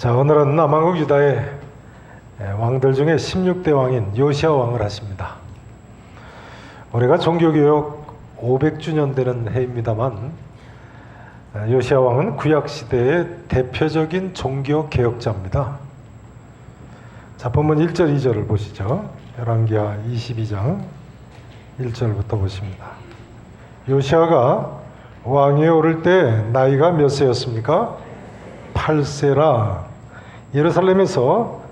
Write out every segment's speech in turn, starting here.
자, 오늘은 남왕국 유다의 왕들 중에 16대 왕인 요시야 왕을 하십니다. 올해가 종교개혁 500주년 되는 해입니다만 요시야 왕은 구약시대의 대표적인 종교개혁자입니다. 자, 본문 1절 2절을 보시죠. 열왕기하 22장 1절부터 보십니다. 요시야가 왕위에 오를 때 나이가 몇 세였습니까? 8세라. 예루살렘에서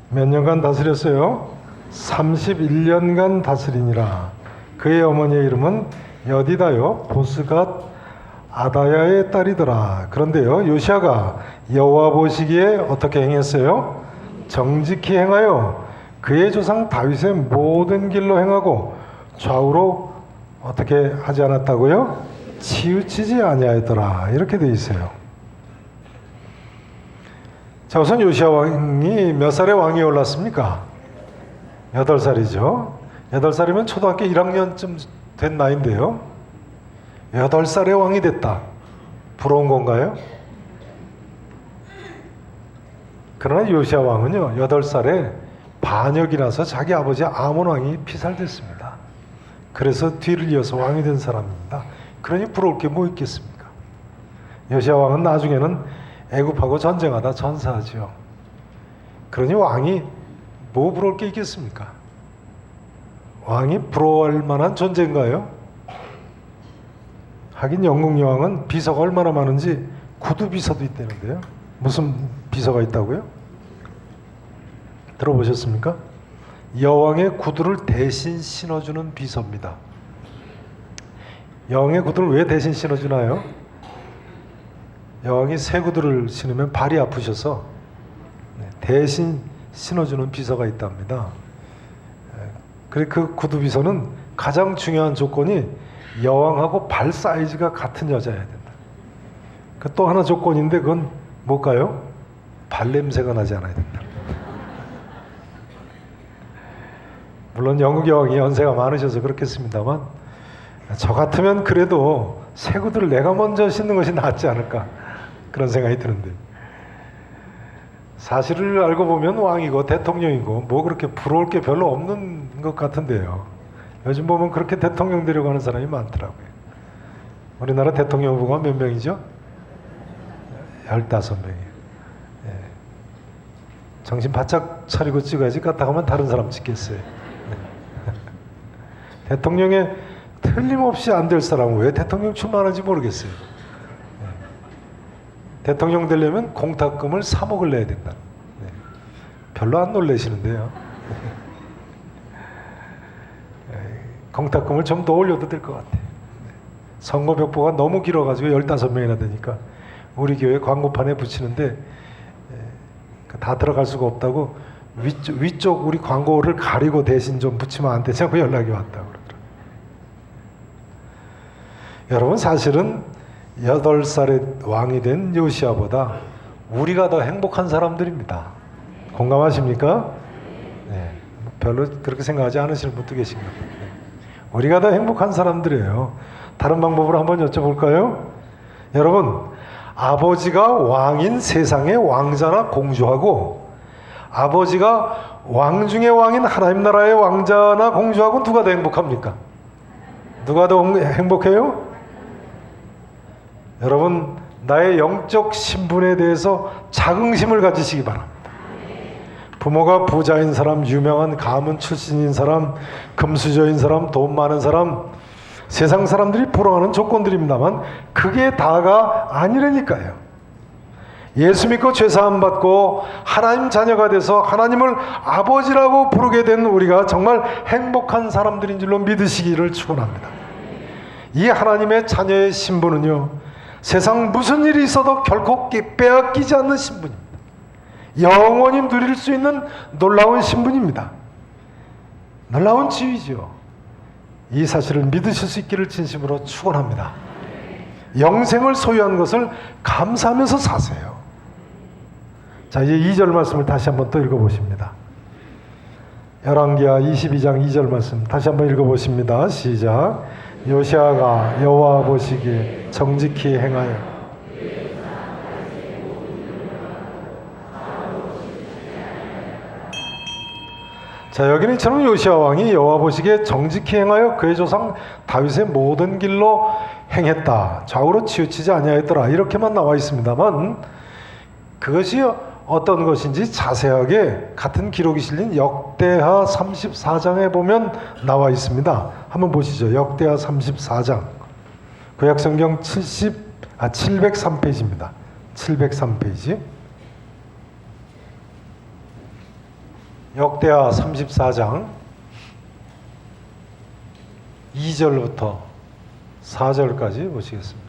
몇 년간 다스렸어요? 31년간 다스리니라. 그의 어머니의 이름은 여디다요 보스갓 아다야의 딸이더라. 그런데요, 요시야가 여호와 보시기에 어떻게 행했어요? 정직히 행하여 그의 조상 다윗의 모든 길로 행하고 좌우로 어떻게 하지 않았다고요? 치우치지 아니하였더라. 이렇게 되어 있어요. 자, 우선 요시야 왕이 몇 살에 왕위에 올랐습니까? 8살이죠. 8살이면 초등학교 1학년쯤 된 나이인데요. 8살에 왕이 됐다. 부러운 건가요? 그러나 요시야 왕은요, 8살에 반역이 나서 자기 아버지 아몬 왕이 피살됐습니다. 그래서 뒤를 이어서 왕이 된 사람입니다. 그러니 부러울 게 뭐 있겠습니까? 요시야 왕은 나중에는 애굽하고 전쟁하다 전사하죠. 그러니 왕이 뭐 부러울 게 있겠습니까? 왕이 부러워할 만한 존재인가요? 하긴 영국 여왕은 비서가 얼마나 많은지 구두 비서도 있다는데요. 무슨 비서가 있다고요? 들어보셨습니까? 여왕의 구두를 대신 신어주는 비서입니다. 여왕의 구두를 왜 대신 신어주나요? 여왕이 새 구두를 신으면 발이 아프셔서 대신 신어주는 비서가 있답니다. 그리고 그 구두 비서는 가장 중요한 조건이 여왕하고 발 사이즈가 같은 여자여야 된다. 그 또 하나 조건인데 그건 뭘까요? 발 냄새가 나지 않아야 된다. 물론 영국 여왕이 연세가 많으셔서 그렇겠습니다만 저 같으면 그래도 새 구두를 내가 먼저 신는 것이 낫지 않을까 그런 생각이 드는데, 사실을 알고 보면 왕이고 대통령이고 뭐 그렇게 부러울 게 별로 없는 것 같은데요. 요즘 보면 그렇게 대통령 되려고 하는 사람이 많더라고요. 우리나라 대통령 후보가 몇 명이죠? 15명이에요. 예. 정신 바짝 차리고 찍어야지 까딱하면 다른 사람 찍겠어요. 대통령에 틀림없이 안 될 사람은 왜 대통령 출마하는지 모르겠어요. 대통령 되려면 공탁금을 3억을 내야 된다. 별로 안 놀라시는데요. 공탁금을 좀 더 올려도 될 것 같아요. 선거벽보가 너무 길어가지고 15명이나 되니까 우리 교회 광고판에 붙이는데 다 들어갈 수가 없다고 위쪽 우리 광고를 가리고 대신 좀 붙이면 안 되냐고 연락이 왔다고 그러더라고요. 여러분, 사실은 8살에 왕이 된 요시야보다 우리가 더 행복한 사람들입니다. 공감하십니까? 네, 별로 그렇게 생각하지 않으시는 분도 계신가 봐요. 네. 우리가 더 행복한 사람들이에요. 다른 방법으로 한번 여쭤볼까요? 여러분, 아버지가 왕인 세상의 왕자나 공주하고 아버지가 왕 중의 왕인 하나님 나라의 왕자나 공주하고 누가 더 행복합니까? 누가 더 행복해요? 여러분, 나의 영적 신분에 대해서 자긍심을 가지시기 바랍니다. 부모가 부자인 사람, 유명한 가문 출신인 사람, 금수저인 사람, 돈 많은 사람, 세상 사람들이 부러워하는 조건들입니다만 그게 다가 아니라니까요. 예수 믿고 죄사함 받고 하나님 자녀가 돼서 하나님을 아버지라고 부르게 된 우리가 정말 행복한 사람들인 줄로 믿으시기를 축원합니다. 이 하나님의 자녀의 신분은요, 세상 무슨 일이 있어도 결코 빼앗기지 않는 신분입니다. 영원히 누릴 수 있는 놀라운 신분입니다. 놀라운 지위죠. 이 사실을 믿으실 수 있기를 진심으로 축원합니다. 영생을 소유한 것을 감사하면서 사세요. 자, 이제 2절 말씀을 다시 한번 또 읽어보십니다. 열왕기하 22장 2절 말씀 다시 한번 읽어보십니다. 시작. 요시야가 여호와 보시기에 정직히 행하여 자, 여기는 이처럼 요시야 왕이 여호와 보시기에 정직히 행하여 그의 조상 다윗의 모든 길로 행했다. 좌우로 치우치지 아니하였더라. 이렇게만 나와 있습니다만 그것이 어떤 것인지 자세하게 같은 기록이 실린 역대하 34장에 보면 나와 있습니다. 한번 보시죠. 역대하 34장. 구약성경 703페이지입니다. 703페이지. 역대하 34장 2절부터 4절까지 보시겠습니다.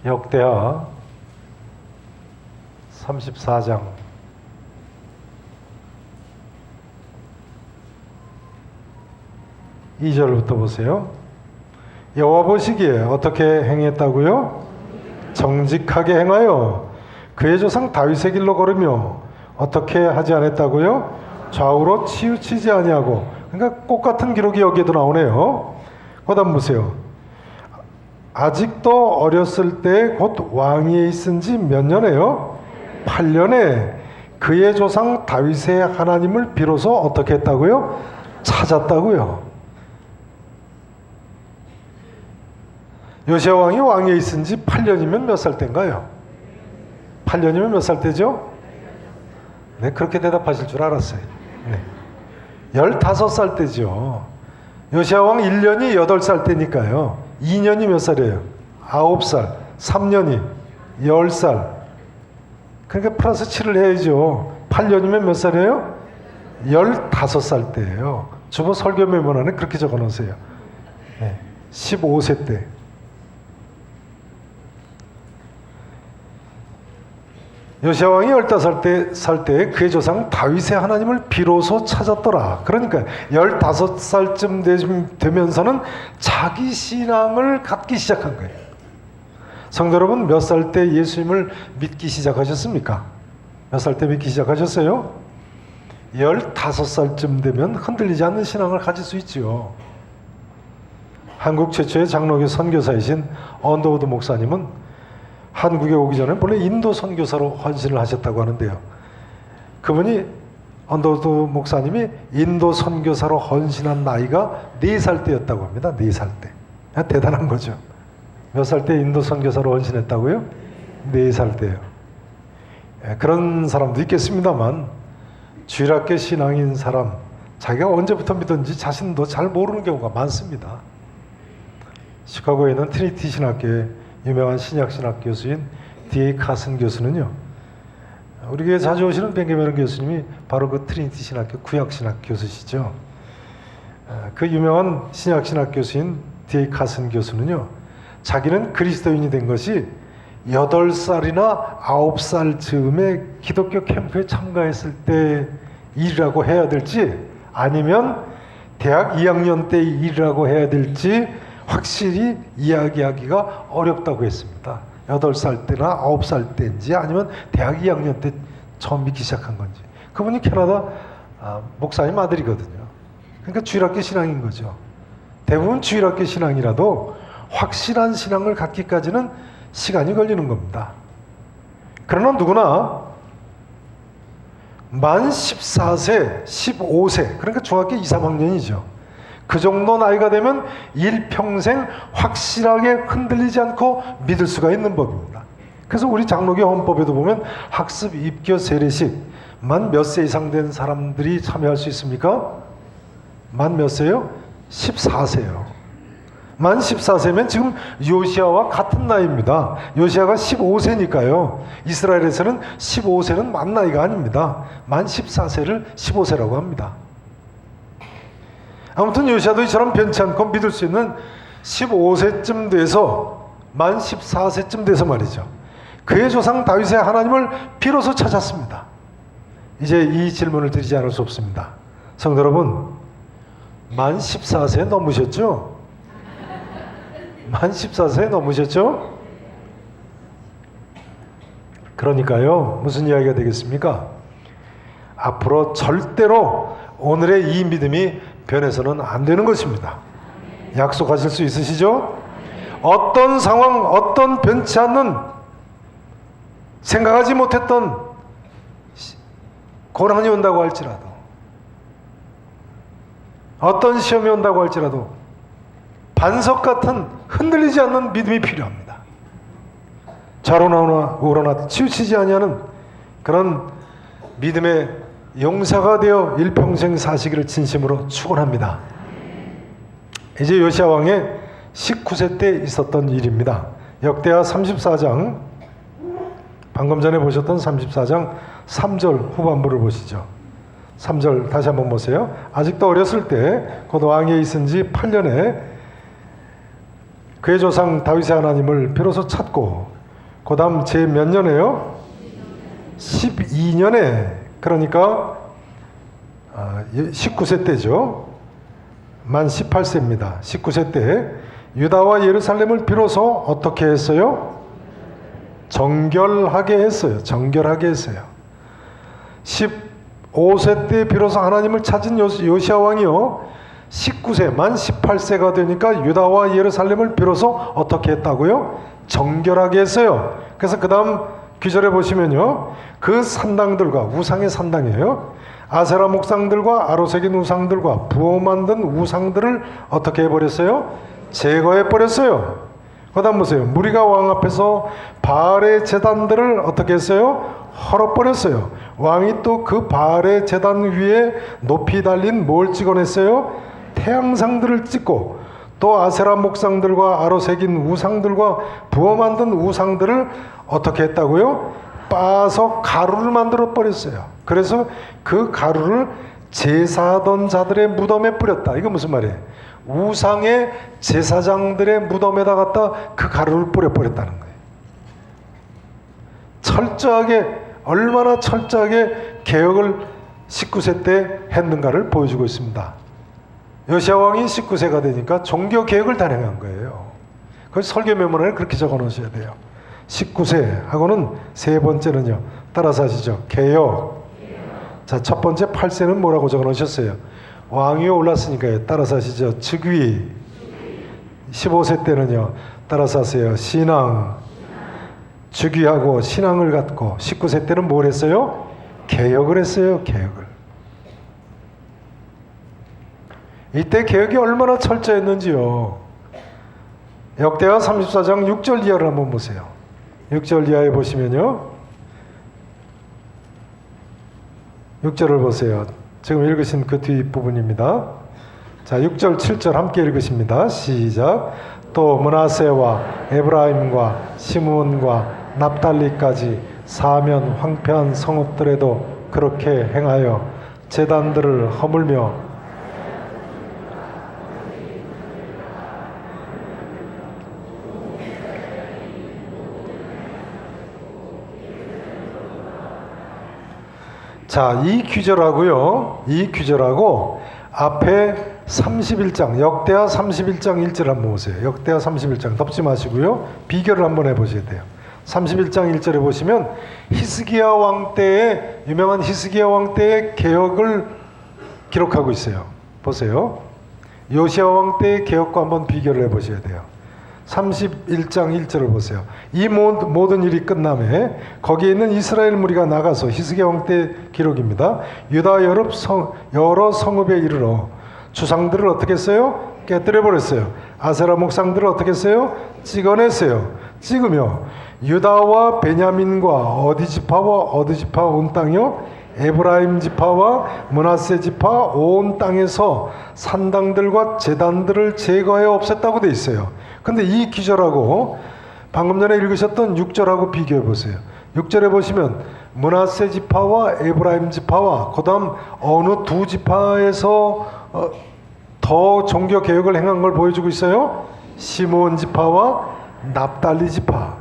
역대하 34장 2절부터 보세요. 여호와 보시기에 어떻게 행했다고요? 정직하게 행하여 그의 조상 다윗의 길로 걸으며 어떻게 하지 않았다고요? 좌우로 치우치지 아니하고. 그러니까 똑같은 기록이 여기에도 나오네요. 그다음 보세요. 아직도 어렸을 때 곧 왕위에 있은 지 몇 년에요? 8년에 그의 조상 다윗의 하나님을 비로소 어떻게 했다고요? 찾았다고요. 요시야 왕이 왕위에 있은 지 8년이면 몇 살 때인가요? 8년이면 몇 살 때죠? 네, 그렇게 대답하실 줄 알았어요. 네. 15살 때죠. 요시야 왕 1년이 8살 때니까요. 2년이 몇 살이에요? 9살. 3년이 10살. 그러니까 플러스 7을 해야죠. 8년이면 몇 살이에요? 15살 때예요. 주보 설교 메모란에 그렇게 적어놓으세요. 네. 15세 때. 요시야 왕이 15살 때 그의 조상 다윗의 하나님을 비로소 찾았더라. 그러니까 15살쯤 되면서는 자기 신앙을 갖기 시작한 거예요. 성도 여러분, 몇 살 때 예수님을 믿기 시작하셨습니까? 몇 살 때 믿기 시작하셨어요? 15살쯤 되면 흔들리지 않는 신앙을 가질 수 있죠. 한국 최초의 장로교 선교사이신 언더우드 목사님은 한국에 오기 전에 본래 인도 선교사로 헌신을 하셨다고 하는데요. 그분이 언더우드 목사님이 인도 선교사로 헌신한 나이가 4살 때였다고 합니다. 4살 때. 대단한 거죠. 몇 살 때 인도 선교사로 헌신했다고요? 4살 때요. 그런 사람도 있겠습니다만 주일학교 신앙인 사람, 자기가 언제부터 믿었는지 자신도 잘 모르는 경우가 많습니다. 시카고에 있는 트리니티 신학교의 유명한 신약신학 교수인 D.A. 카슨 교수는요, 우리 교회 자주 오시는 벤게메른 교수님이 바로 그 트리니티 신학교 구약신학 교수시죠. 그 유명한 신약신학 교수인 D.A. 카슨 교수는요, 자기는 그리스도인이 된 것이 8살이나 9살 즈음에 기독교 캠프에 참가했을 때 일이라고 해야 될지 아니면 대학 2학년 때 일이라고 해야 될지 확실히 이야기하기가 어렵다고 했습니다. 8살 때나 9살 때인지 아니면 대학 2학년 때 처음 믿기 시작한 건지. 그분이 캐나다 목사님 아들이거든요. 그러니까 주일학교 신앙인 거죠. 대부분 주일학교 신앙이라도 확실한 신앙을 갖기까지는 시간이 걸리는 겁니다. 그러나 누구나 만 14세, 15세, 그러니까 중학교 2, 3학년이죠. 그 정도 나이가 되면 일평생 확실하게 흔들리지 않고 믿을 수가 있는 법입니다. 그래서 우리 장로교 헌법에도 보면 학습, 입교, 세례식 만 몇 세 이상 된 사람들이 참여할 수 있습니까? 만 몇 세요? 14세요. 만 14세면 지금 요시야와 같은 나이입니다. 요시야가 15세니까요. 이스라엘에서는 15세는 만 나이가 아닙니다. 만 14세를 15세라고 합니다. 아무튼 요시야도 이처럼 변치 않고 믿을 수 있는 15세쯤 돼서 만 14세쯤 돼서 말이죠. 그의 조상 다윗의 하나님을 비로소 찾았습니다. 이제 이 질문을 드리지 않을 수 없습니다. 성도 여러분, 만 14세 넘으셨죠? 만 14세 넘으셨죠? 그러니까요, 무슨 이야기가 되겠습니까? 앞으로 절대로 오늘의 이 믿음이 변해서는 안 되는 것입니다. 약속하실 수 있으시죠? 어떤 상황, 어떤 변치 않는 생각하지 못했던 고난이 온다고 할지라도, 어떤 시험이 온다고 할지라도 반석 같은 흔들리지 않는 믿음이 필요합니다. 좌로나 우로나 치우치지 아니하는 그런 믿음의 용사가 되어 일평생 사시기를 진심으로 축원합니다. 이제 요시야 왕의 19세 때 있었던 일입니다. 역대하 34장, 방금 전에 보셨던 34장 3절 후반부를 보시죠. 3절 다시 한번 보세요. 아직도 어렸을 때 곧 왕위에 있은 지 8년에 그의 조상 다윗의 하나님을 비로소 찾고, 그 다음 제 몇 년에요? 12년에, 그러니까 19세 때죠. 만 18세입니다. 19세 때 유다와 예루살렘을 비로소 어떻게 했어요? 정결하게 했어요. 정결하게 했어요. 15세 때 비로소 하나님을 찾은 요시야 왕이요, 19세, 만 18세가 되니까 유다와 예루살렘을 비로소 어떻게 했다고요? 정결하게 했어요. 그래서 그 다음 귀절에 보시면요, 그 산당들과, 우상의 산당이에요, 아세라 목상들과 아로새긴 우상들과 부어 만든 우상들을 어떻게 해버렸어요? 제거해버렸어요. 그 다음 보세요. 무리가 왕 앞에서 바알의 제단들을 어떻게 했어요? 헐어버렸어요. 왕이 또 그 바알의 제단 위에 높이 달린 뭘 찍어냈어요? 태양상들을 찍고, 또 아세라 목상들과 아로새긴 우상들과 부어 만든 우상들을 어떻게 했다고요? 빻아서 가루를 만들어 버렸어요. 그래서 그 가루를 제사하던 자들의 무덤에 뿌렸다. 이거 무슨 말이에요? 우상의 제사장들의 무덤에다 갖다 그 가루를 뿌려버렸다는 거예요. 철저하게, 얼마나 철저하게 개혁을 19세 때 했는가를 보여주고 있습니다. 요시야 왕이 19세가 되니까 종교 개혁을 단행한 거예요. 그래서 설교 메모란에 그렇게 적어 놓으셔야 돼요. 19세 하고는 세 번째는요, 따라서 하시죠. 개혁. 자, 첫 번째 8세는 뭐라고 적어 놓으셨어요? 왕위에 올랐으니까요. 따라서 하시죠. 즉위. 15세 때는요, 따라서 하세요. 신앙. 즉위하고 신앙을 갖고, 19세 때는 뭘 했어요? 개혁을 했어요. 개혁을. 이때 개혁이 얼마나 철저했는지요. 역대하 34장 6절 이하를 한번 보세요. 6절 이하에 보시면요, 6절을 보세요. 지금 읽으신 그 뒷부분입니다. 자, 6절 7절 함께 읽으십니다. 시작. 또 므낫세와 에브라임과 시므온과 납달리까지 사면 황폐한 성읍들에도 그렇게 행하여 제단들을 허물며 자, 이 규절하고요, 이 규절하고 앞에 31장, 역대하 31장 1절 한번 보세요. 역대하 31장 덮지 마시고요, 비교를 한번 해보셔야 돼요. 31장 1절에 보시면 히스기야 왕 때의, 유명한 히스기야 왕 때의 개혁을 기록하고 있어요. 보세요. 요시야 왕 때의 개혁과 한번 비교를 해보셔야 돼요. 31장 1절을 보세요. 이 모든 일이 끝남에 거기에 있는 이스라엘 무리가 나가서, 히스기야 왕 때 기록입니다, 유다 여러 성읍에 이르러 주상들을 어떻게 했어요? 깨뜨려 버렸어요. 아세라 목상들을 어떻게 했어요? 찍어냈어요. 찍으며 유다와 베냐민과 어디 지파와 어디 지파 온 땅이요, 에브라임 지파와 므낫세 지파 온 땅에서 산당들과 제단들을 제거해 없앴다고 돼 있어요. 근데 이 기절하고 방금 전에 읽으셨던 6절하고 비교해 보세요. 6절에 보시면 므낫세 지파와 에브라임 지파와 그 다음 어느 두 지파에서 더 종교 개혁을 행한 걸 보여주고 있어요? 시므온 지파와 납달리 지파.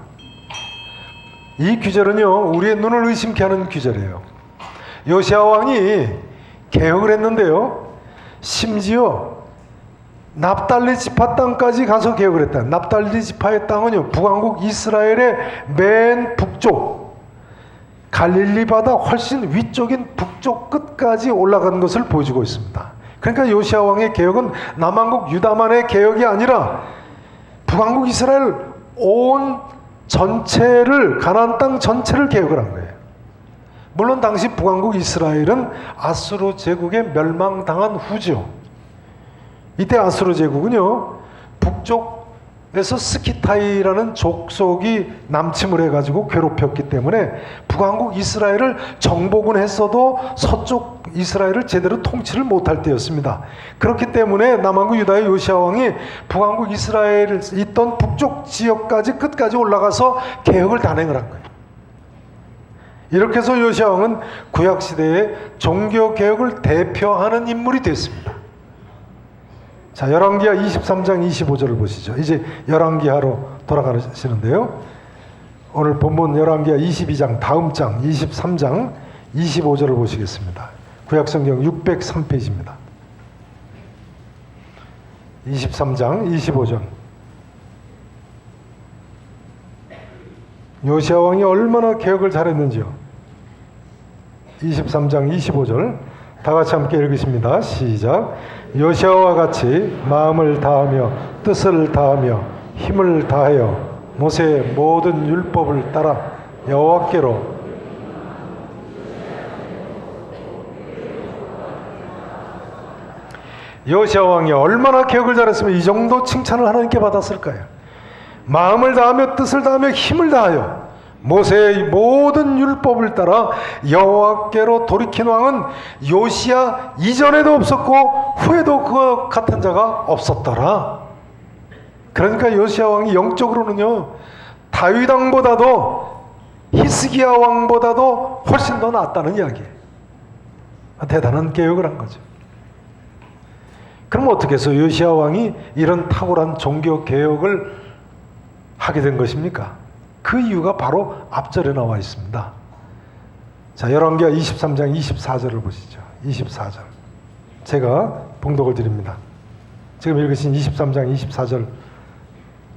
이 규절은요, 우리의 눈을 의심케 하는 규절이에요. 요시야 왕이 개혁을 했는데요, 심지어 납달리 지파 땅까지 가서 개혁을 했다. 납달리 지파의 땅은요, 북왕국 이스라엘의 맨 북쪽, 갈릴리 바다 훨씬 위쪽인 북쪽 끝까지 올라간 것을 보여주고 있습니다. 그러니까 요시야 왕의 개혁은 남왕국 유다만의 개혁이 아니라 북왕국 이스라엘 온 전체를, 가나안 땅 전체를 개혁을 한 거예요. 물론 당시 북왕국 이스라엘은 아수르 제국에 멸망당한 후죠. 이때 아수르 제국은요, 북쪽에서 스키타이라는 족속이 남침을 해가지고 괴롭혔기 때문에 북왕국 이스라엘을 정복은 했어도 서쪽 이스라엘을 제대로 통치를 못할 때였습니다. 그렇기 때문에 남왕국 유다의 요시야 왕이 북왕국 이스라엘에 있던 북쪽 지역까지 끝까지 올라가서 개혁을 단행을 한 거예요. 이렇게 해서 요시야 왕은 구약시대의 종교개혁을 대표하는 인물이 됐습니다. 자, 열왕기하 23장 25절을 보시죠. 이제 열왕기하로 돌아가시는데요. 오늘 본문 열왕기하 22장 다음 장 23장 25절을 보시겠습니다. 구약성경 603페이지입니다. 23장 25절. 요시야 왕이 얼마나 개혁을 잘했는지요. 23장 25절 다 같이 함께 읽으십니다. 시작. 요시야와 같이 마음을 다하며 뜻을 다하며 힘을 다하여 모세의 모든 율법을 따라 여호와께로 요시야 왕이 얼마나 개혁을 잘했으면 이 정도 칭찬을 하나님께 받았을까요? 마음을 다하며 뜻을 다하며 힘을 다하여 모세의 모든 율법을 따라 여호와께로 돌이킨 왕은 요시야 이전에도 없었고 후에도 그와 같은 자가 없었더라. 그러니까 요시야 왕이 영적으로는요, 다윗 왕보다도 히스기야 왕보다도 훨씬 더 낫다는 이야기예요. 대단한 개혁을 한 거죠. 그럼 어떻게 해서 요시야 왕이 이런 탁월한 종교 개혁을 하게 된 것입니까? 그 이유가 바로 앞절에 나와 있습니다. 자, 열왕기하 23장 24절을 보시죠. 24절. 제가 봉독을 드립니다. 지금 읽으신 23장 24절,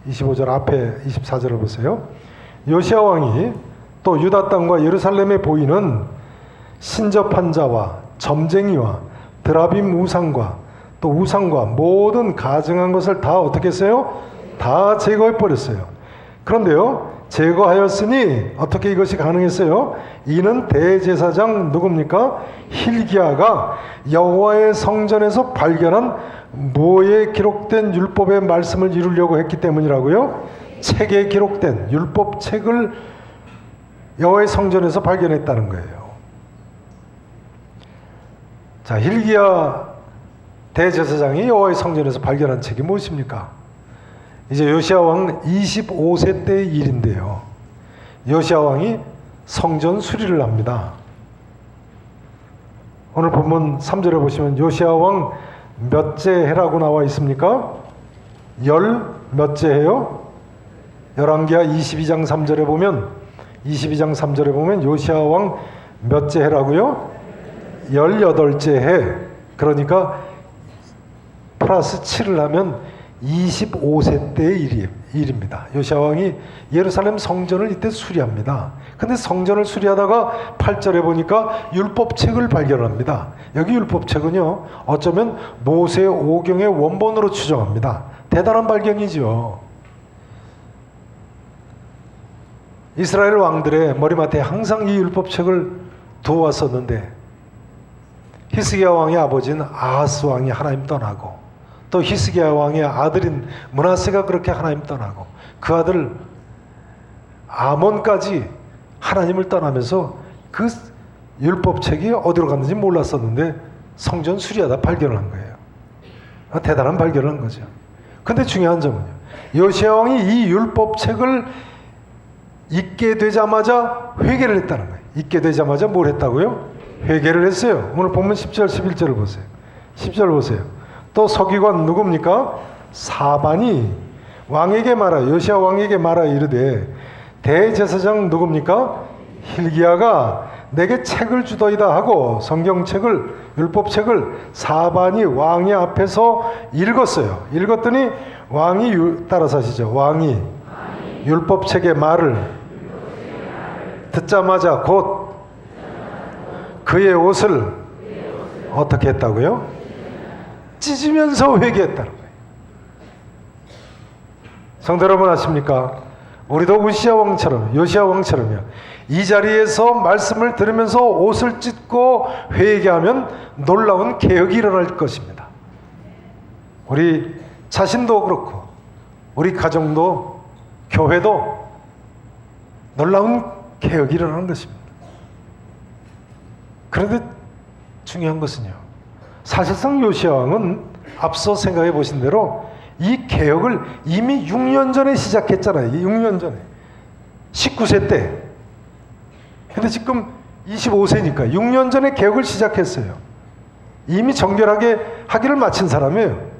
25절 앞에 24절을 보세요. 요시야 왕이 또 유다 땅과 예루살렘에 보이는 신접한 자와 점쟁이와 드라빔 우상과 또 우상과 모든 가증한 것을 다 어떻게 했어요? 다 제거해 버렸어요. 그런데요, 제거하였으니 어떻게 이것이 가능했어요? 이는 대제사장 누굽니까? 힐기야가 여호와의 성전에서 발견한 모에 기록된 율법의 말씀을 이루려고 했기 때문이라고요? 책에 기록된 율법 책을 여호와의 성전에서 발견했다는 거예요. 자, 힐기야 대제사장이 여호와의 성전에서 발견한 책이 무엇입니까? 이제 요시야 왕 25세 때의 일인데요. 요시야 왕이 성전 수리를 합니다. 오늘 본문 3절에 보시면 요시야 왕 몇째 해라고 나와 있습니까? 열 몇째 해요? 열왕기하 22장 3절에 보면 22장 3절에 보면 요시야 왕 몇째 해라고요? 18째 해. 그러니까 플러스 7을 하면 25세 때의 일입니다. 요시야 왕이 예루살렘 성전을 이때 수리합니다. 근데 성전을 수리하다가 8절에 보니까 율법책을 발견합니다. 여기 율법책은요, 어쩌면 모세 오경의 원본으로 추정합니다. 대단한 발견이죠. 이스라엘 왕들의 머리맡에 항상 이 율법책을 두어왔었는데 히스기야 왕의 아버지는 아하스 왕이 하나님 떠나고 또 히스기야 왕의 아들인 므낫세가 그렇게 하나님 떠나고 그 아들 아몬까지 하나님을 떠나면서 그 율법책이 어디로 갔는지 몰랐었는데 성전 수리하다 발견을 한 거예요. 대단한 발견을 한 거죠. 근데 중요한 점은요, 요시야 왕이 이 율법책을 읽게 되자마자 회개를 했다는 거예요. 읽게 되자마자 뭘 했다고요? 회개를 했어요. 오늘 본문 10절 11절을 보세요. 10절 보세요. 또 서기관 누굽니까? 사반이 왕에게 말하, 요시야 왕에게 말하 이르되 대제사장 누굽니까? 힐기야가 내게 책을 주더이다 하고 성경책을, 율법책을 사반이 왕의 앞에서 읽었어요. 읽었더니 왕이, 따라서 하시죠. 왕이 율법책의 말을 듣자마자 곧 그의 옷을 어떻게 했다고요? 찢으면서 회개했다는 거예요. 성도 여러분 아십니까? 우리도 우시야 왕처럼 요시야 왕처럼요. 이 자리에서 말씀을 들으면서 옷을 찢고 회개하면 놀라운 개혁이 일어날 것입니다. 우리 자신도 그렇고 우리 가정도 교회도 놀라운 개혁이 일어나는 것입니다. 그런데 중요한 것은요, 사실상 요시야 왕은 앞서 생각해 보신 대로 이 개혁을 이미 6년 전에 시작했잖아요. 6년 전에 19세 때. 근데 지금 25세니까 6년 전에 개혁을 시작했어요. 이미 정결하게 하기를 마친 사람이에요.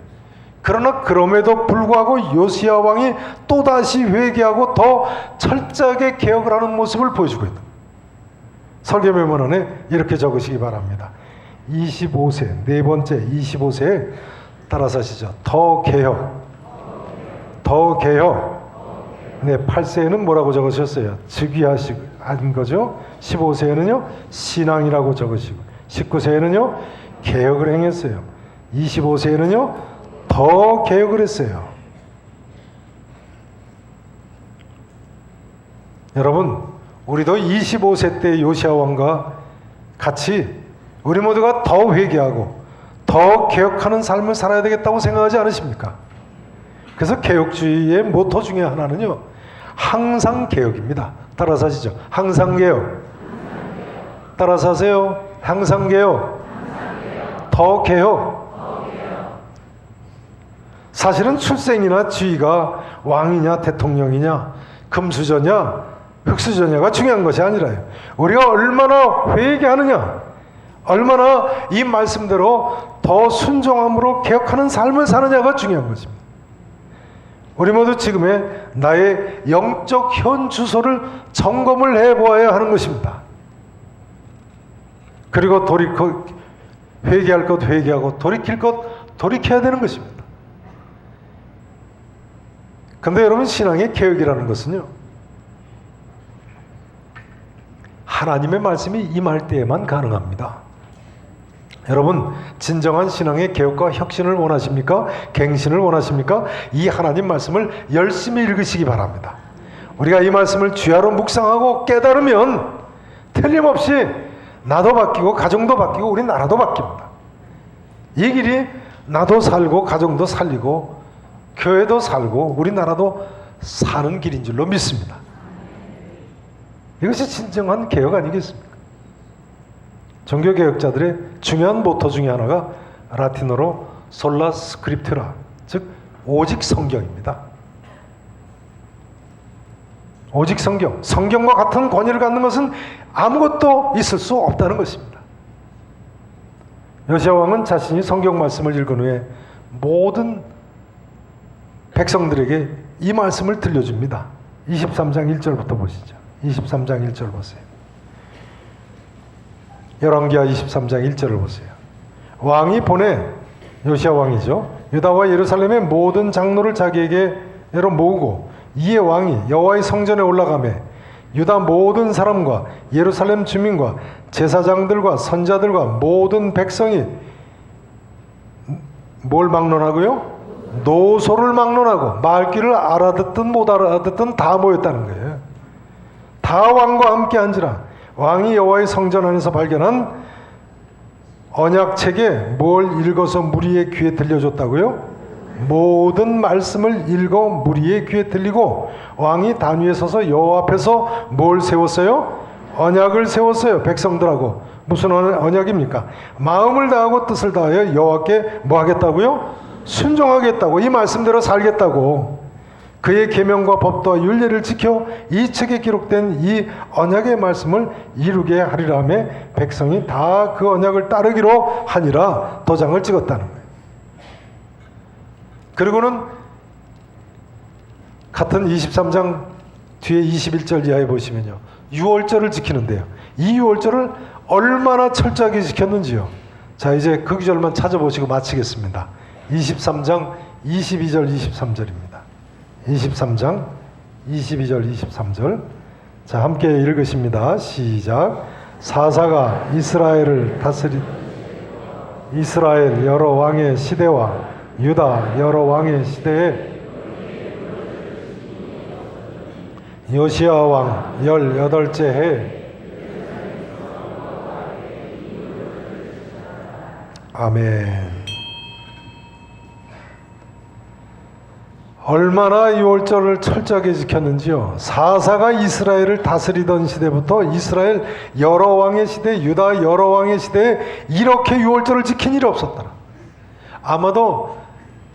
그러나 그럼에도 불구하고 요시야 왕이 또다시 회개하고 더 철저하게 개혁을 하는 모습을 보여주고 있다. 설교 메모란에 이렇게 적으시기 바랍니다. 25세, 네 번째 25세에 따라서 하시죠. 더 개혁. 더 개혁. 네, 8세에는 뭐라고 적으셨어요? 즉위하신 거죠. 15세에는요, 신앙이라고 적으시고, 19세에는요, 개혁을 행했어요. 25세에는요, 더 개혁을 했어요. 여러분, 우리도 25세 때 요시야 왕과 같이 우리 모두가 더 회개하고 더 개혁하는 삶을 살아야 되겠다고 생각하지 않으십니까? 그래서 개혁주의의 모토 중에 하나는요, 항상 개혁입니다. 따라서 하시죠. 항상 개혁. 따라서 하세요. 항상 개혁. 더 개혁. 사실은 출생이나 지위가 왕이냐 대통령이냐 금수저냐 흑수저냐가 중요한 것이 아니라요, 우리가 얼마나 회개하느냐, 얼마나 이 말씀대로 더 순종함으로 개혁하는 삶을 사느냐가 중요한 것입니다. 우리 모두 지금의 나의 영적 현 주소를 점검을 해보아야 하는 것입니다. 그리고 회개할 것 회개하고 돌이킬 것 돌이켜야 되는 것입니다. 근데 여러분, 신앙의 개혁이라는 것은요, 하나님의 말씀이 임할 때에만 가능합니다. 여러분, 진정한 신앙의 개혁과 혁신을 원하십니까? 갱신을 원하십니까? 이 하나님 말씀을 열심히 읽으시기 바랍니다. 우리가 이 말씀을 주야로 묵상하고 깨달으면 틀림없이 나도 바뀌고 가정도 바뀌고 우리 나라도 바뀝니다. 이 길이 나도 살고 가정도 살리고 교회도 살고 우리나라도 사는 길인 줄로 믿습니다. 이것이 진정한 개혁 아니겠습니까? 종교개혁자들의 중요한 모토 중에 하나가 라틴어로 솔라 스크립트라, 즉 오직 성경입니다. 오직 성경, 성경과 같은 권위를 갖는 것은 아무것도 있을 수 없다는 것입니다. 요시야 왕은 자신이 성경 말씀을 읽은 후에 모든 백성들에게 이 말씀을 들려줍니다. 23장 1절부터 보시죠. 23장 1절 보세요. 열왕기하 23장 1절을 보세요. 왕이 보내, 요시야 왕이죠, 유다와 예루살렘의 모든 장로를 자기에게로 모으고 이에 왕이 여호와의 성전에 올라가매 유다 모든 사람과 예루살렘 주민과 제사장들과 선자들과 모든 백성이 뭘 막론하고요? 노소를 막론하고 말귀를 알아듣든 못 알아듣든 다 모였다는 거예요. 다 왕과 함께 앉으라. 왕이 여호와의 성전 안에서 발견한 언약책에 뭘 읽어서 무리의 귀에 들려줬다고요? 모든 말씀을 읽어 무리의 귀에 들리고 왕이 단 위에 서서 여호와 앞에서 뭘 세웠어요? 언약을 세웠어요. 백성들하고. 무슨 언약입니까? 마음을 다하고 뜻을 다하여 여호와께 뭐 하겠다고요? 순종하겠다고, 이 말씀대로 살겠다고. 그의 계명과 법도와 율례를 지켜 이 책에 기록된 이 언약의 말씀을 이루게 하리라며 백성이 다 그 언약을 따르기로 하니라 도장을 찍었다는 거예요. 그리고는 같은 23장 뒤에 21절 이하에 보시면요, 유월절을 지키는데요, 이 유월절을 얼마나 철저하게 지켰는지요. 자, 이제 그 구절만 찾아보시고 마치겠습니다. 23장 22절 23절입니다. 23장 22절 23절. 자, 함께 읽으십니다. 시작. 사사가 이스라엘을 이스라엘 여러 왕의 시대와 유다 여러 왕의 시대에 요시야 왕 18째 해. 아멘. 얼마나 유월절을 철저하게 지켰는지요. 사사가 이스라엘을 다스리던 시대부터 이스라엘 여러 왕의 시대, 유다 여러 왕의 시대에 이렇게 유월절을 지킨 일이 없었더라. 아마도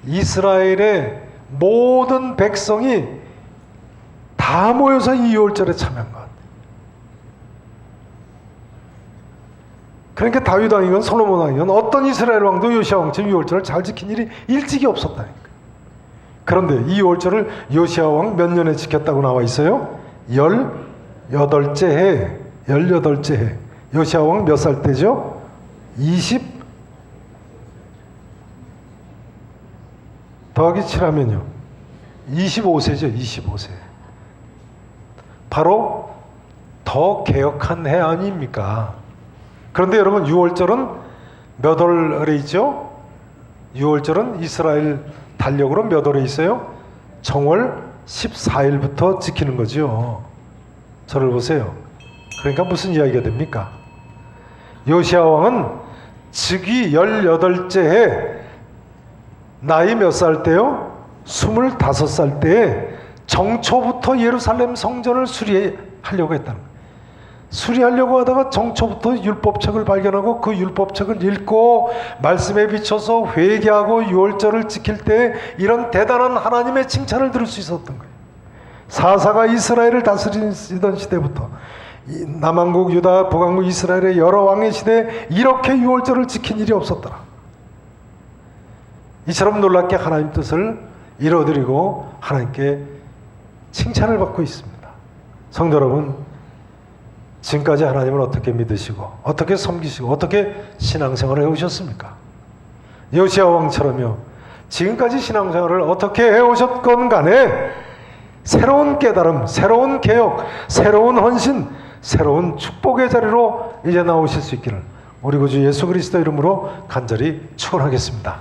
이스라엘의 모든 백성이 다 모여서 이 유월절에 참여한 것 같아요. 그러니까 다윗 왕이건 솔로몬 왕이건 어떤 이스라엘 왕도 요시야 왕처럼 유월절을 잘 지킨 일이 일찍이 없었다니까. 그런데 이 유월절을 요시야 왕 몇 년에 지켰다고 나와 있어요? 18째 해. 18째 해. 요시야 왕 몇 살 때죠? 20 더하기 7하면요 25세죠. 25세. 바로 더 개혁한 해 아닙니까? 그런데 여러분, 유월절은 몇 월에 있죠? 유월절은 이스라엘 달력으로 몇 월에 있어요? 정월 14일부터 지키는 거죠. 저를 보세요. 그러니까 무슨 이야기가 됩니까? 요시야 왕은 즉위 18째 해, 나이 몇 살 때요? 25살 때에 정초부터 예루살렘 성전을 수리하려고 했다는 거예요. 수리하려고 하다가 정초부터 율법책을 발견하고 그 율법책을 읽고 말씀에 비춰서 회개하고 유월절을 지킬 때 이런 대단한 하나님의 칭찬을 들을 수 있었던 거예요. 사사가 이스라엘을 다스리던 시대부터 남왕국 유다 북왕국 이스라엘의 여러 왕의 시대에 이렇게 유월절을 지킨 일이 없었더라. 이처럼 놀랍게 하나님 뜻을 이뤄드리고 하나님께 칭찬을 받고 있습니다. 성도 여러분, 지금까지 하나님을 어떻게 믿으시고 어떻게 섬기시고 어떻게 신앙생활을 해오셨습니까? 요시야 왕처럼요, 지금까지 신앙생활을 어떻게 해오셨건 간에 새로운 깨달음, 새로운 개혁, 새로운 헌신, 새로운 축복의 자리로 이제 나오실 수 있기를 우리 구주 예수 그리스도 이름으로 간절히 축원하겠습니다.